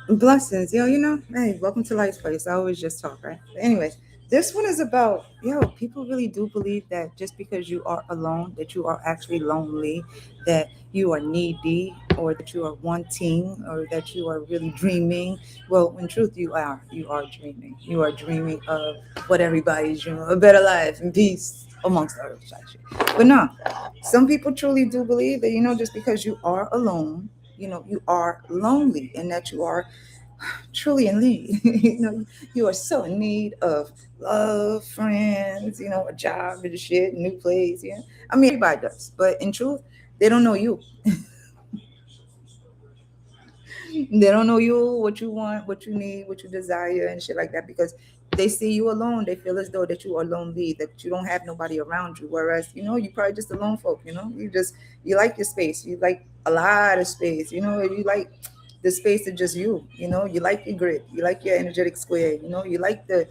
Blessings, yo. Hey, welcome to Life's Place. I always just talk, right? But anyways, this one is about, people really do believe that just because you are alone, that you are actually lonely, that you are needy, or that you are wanting, or that you are really dreaming. Well, in truth, you are. You are dreaming. You are dreaming of what everybody's dreaming of, a better life and peace amongst others, actually. But no, some people truly do believe that, just because you are alone, you are lonely, and that you are truly in need. You are so in need of love, friends, a job and shit, new place. Yeah, I mean everybody does, but in truth, they don't know you. They don't know you, what you want, what you need, what you desire, and shit like that, because they see you alone. They feel as though that you are lonely, that you don't have nobody around you. Whereas, you probably just alone folk. You like your space. You like a lot of space. You like the space of just you. You like your grid. You like your energetic square. You like the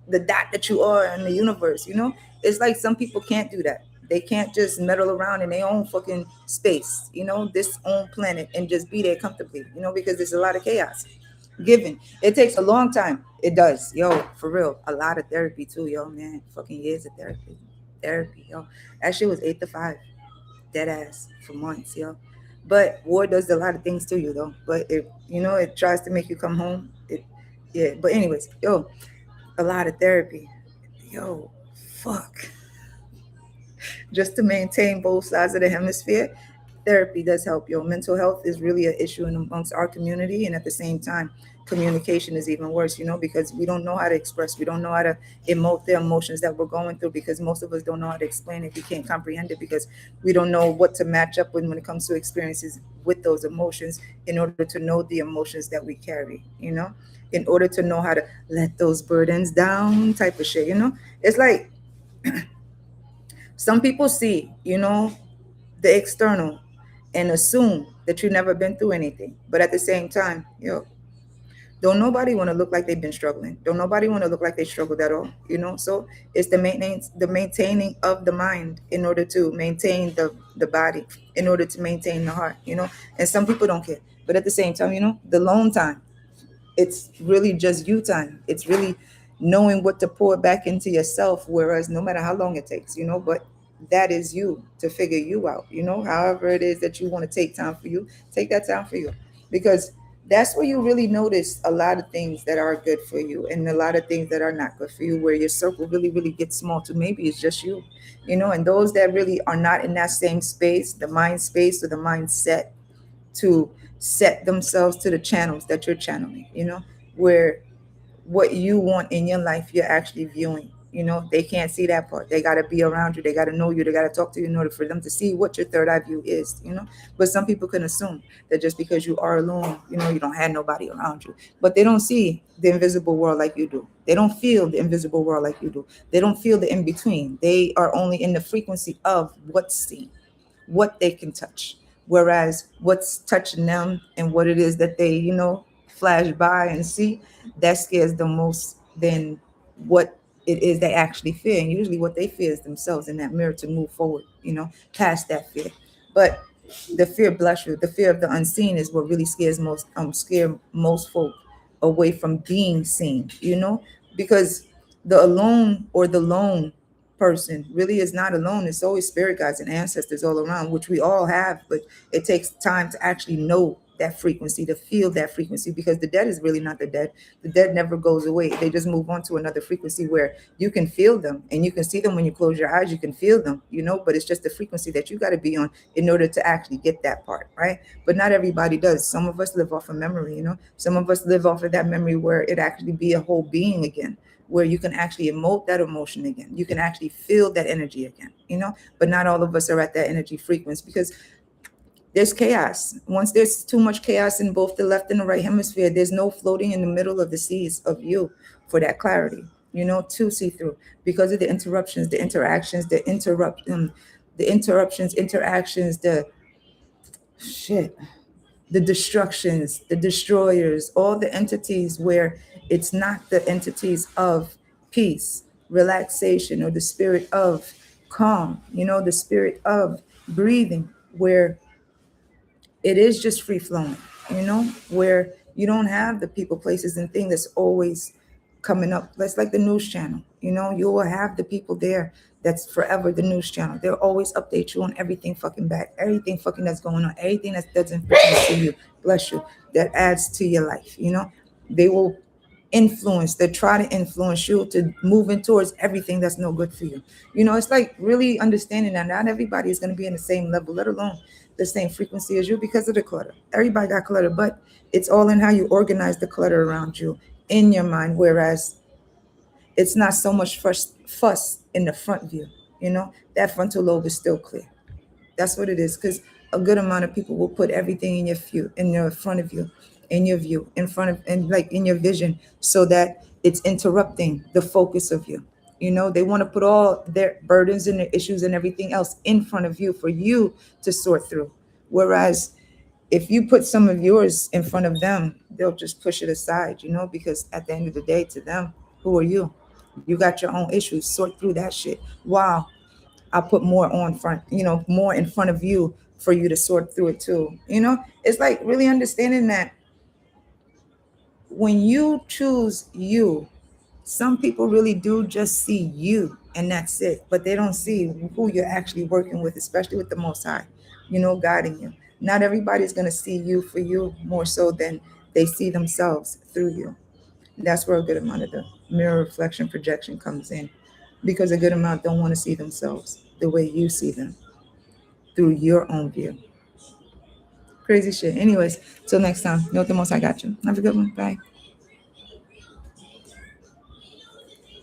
dot that you are in the universe. It's like some people can't do that. They can't just meddle around in their own fucking space, this own planet, and just be there comfortably, because there's a lot of chaos given. It takes a long time. It does, yo, for real. A lot of therapy too, yo, man. Fucking years of therapy, yo. That shit was 8 to 5, dead ass for months, yo. But war does a lot of things to you, though. But it tries to make you come home. Yeah. But anyways, yo, a lot of therapy. Yo, fuck. Just to maintain both sides of the hemisphere, therapy does help. Your mental health is really an issue in amongst our community, and at the same time, communication is even worse. Because we don't know how to express, we don't know how to emote the emotions that we're going through, because most of us don't know how to explain it. We can't comprehend it because we don't know what to match up with when it comes to experiences with those emotions, in order to know the emotions that we carry. In order to know how to let those burdens down, type of shit. It's like some people see, the external, and assume that you've never been through anything. But at the same time, don't nobody want to look like they've been struggling. Don't nobody want to look like they struggled at all. So it's the maintaining of the mind in order to maintain the body, in order to maintain the heart. And some people don't care. But at the same time, the lone time, it's really just you time. It's really knowing what to pour back into yourself, whereas no matter how long it takes, but that is you to figure you out. However it is that you want to take time for you, take that time for you, because that's where you really notice a lot of things that are good for you, and a lot of things that are not good for you, where your circle really really gets small to maybe it's just you. And those that really are not in that same space, the mind space or the mindset to set themselves to the channels that you're channeling, where what you want in your life, you're actually viewing. They can't see that part. They got to be around you. They got to know you. They got to talk to you in order for them to see what your third eye view is. But some people can assume that just because you are alone, you don't have nobody around you. But they don't see the invisible world like you do. They don't feel the invisible world like you do. They don't feel the in between. They are only in the frequency of what's seen, what they can touch. Whereas what's touching them and what it is that they, flash by and see, that scares them most than what it is they actually fear. And usually what they fear is themselves in that mirror to move forward, past that fear. But the fear, bless you, the fear of the unseen is what really scare most folk away from being seen, because the alone or the lone person really is not alone. It's always spirit guides and ancestors all around, which we all have, but it takes time to actually know that frequency, to feel that frequency, because the dead is really not the dead. The dead never goes away. They just move on to another frequency where you can feel them and you can see them when you close your eyes. You can feel them, but it's just the frequency that you got to be on in order to actually get that part, right? But not everybody does. Some of us live off of memory, some of us live off of that memory where it actually be a whole being again, where you can actually emote that emotion again. You can actually feel that energy again, but not all of us are at that energy frequency, because there's chaos. Once there's too much chaos in both the left and the right hemisphere, there's no floating in the middle of the seas of you for that clarity, to see through, because of the interruptions, the interactions, the interruptions, interactions, the shit, the destructions, the destroyers, all the entities where it's not the entities of peace, relaxation, or the spirit of calm, the spirit of breathing, where it is just free flowing, where You don't have the people, places, and things that's always coming up. That's like the news channel. You will have the people there that's forever the news channel. They'll always update you on everything fucking bad, everything fucking that's going on, everything that doesn't pertain to you. Bless you. That adds to your life. They will they try to influence you to moving towards everything that's no good for you. It's like really understanding that not everybody is going to be in the same level, let alone the same frequency as you, because of the clutter. Everybody got clutter, but it's all in how you organize the clutter around you in your mind. Whereas it's not so much fuss in the front view. That frontal lobe is still clear. That's what it is. Because a good amount of people will put everything in your front of you, in your view, in front of, and like in your vision, so that it's interrupting the focus of you. They want to put all their burdens and their issues and everything else in front of you for you to sort through. Whereas if you put some of yours in front of them, they'll just push it aside, because at the end of the day, to them, who are you? You got your own issues. Sort through that shit. Wow. I'll put more on front, more in front of you for you to sort through it too. It's like really understanding that when you choose you, some people really do just see you and that's it, but they don't see who you're actually working with, especially with the Most High, guiding you. Not everybody's going to see you for you more so than they see themselves through you. That's where a good amount of the mirror reflection projection comes in, because a good amount don't want to see themselves the way you see them through your own view. Crazy shit. Anyways, till next time. Know the most I got you. Have a good one. Bye.